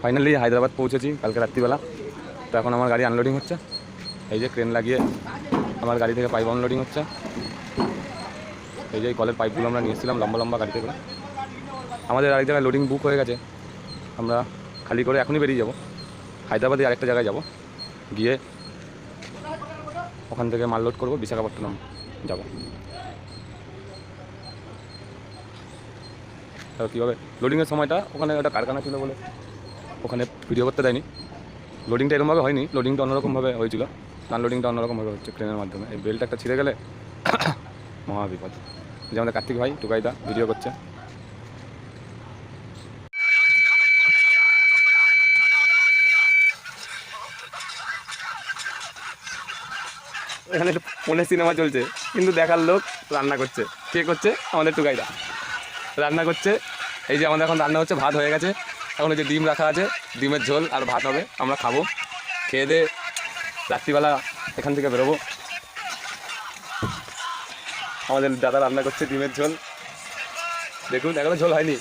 Finally Hyderabad পৌঁছেছি কালকে রাত্রিবেলা। তো এখন আমার গাড়ি আনলোডিং হচ্ছে, এই যে ক্রেন লাগিয়ে আমার গাড়ি থেকে পাইপ আনলোডিং হচ্ছে। এই যে কলের পাইপগুলো আমরা নিয়ে এসেছিলাম লম্বা লম্বা গাড়িতে করে। আমাদের আরেক জায়গায় লোডিং বুক হয়ে গেছে, আমরা খালি করে এখনই বেরিয়ে যাব। হায়দ্রাবাদে আরেকটা জায়গায় যাব, গিয়ে ওখান থেকে মাল লোড করবো, বিশাখাপত্তনম যাব। কীভাবে লোডিংয়ের সময়টা ওখানে একটা কারখানা ছিল বলে ওখানে ভিডিও করতে দেয়নি। লোডিংটা এরকমভাবে হয়নি, লোডিংটা অন্যরকমভাবে হয়েছিল, আনলোডিংটা অন্যরকমভাবে হচ্ছে ট্রেনের মাধ্যমে। এই বেল্ট একটা ছিঁড়ে গেলে মহা বিপদ। যে আমাদের কার্তিক ভাই টুকাইদা ভিডিও করছে। এখানে ফোনে সিনেমা চলছে, কিন্তু দেখার লোক রান্না করছে। কে করছে? আমাদের টুকাইদা রান্না করছে। এই যে আমাদের এখন রান্না হচ্ছে, ভাত হয়ে গেছে, এখন এই যে ডিম রাখা আছে, ডিমের ঝোল আর ভাত হবে, আমরা খাবো। খেয়ে দিয়ে রাত্রিবেলা এখান থেকে বেরোবো। আমাদের দাদা রান্না করছে ডিমের ঝোল, দেখুন এখনো ঝোল হয়নি।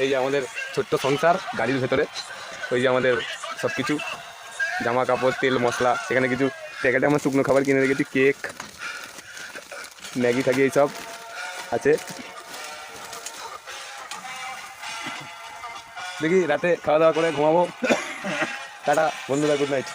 এই যে আমাদের ছোট্ট সংসার গাড়ির ভেতরে, ওই যে আমাদের সব কিছু জামা কাপড়, তেল মশলা, এখানে কিছু প্যাকেটে আমার শুকনো খাবার কিনে রেখেছি, কেক, ম্যাগি থাকি এইসব আছে। দেখি রাতে খাওয়া দাওয়া করে ঘুমাবো। টাটা বন্ধুরা, গুড নাইট।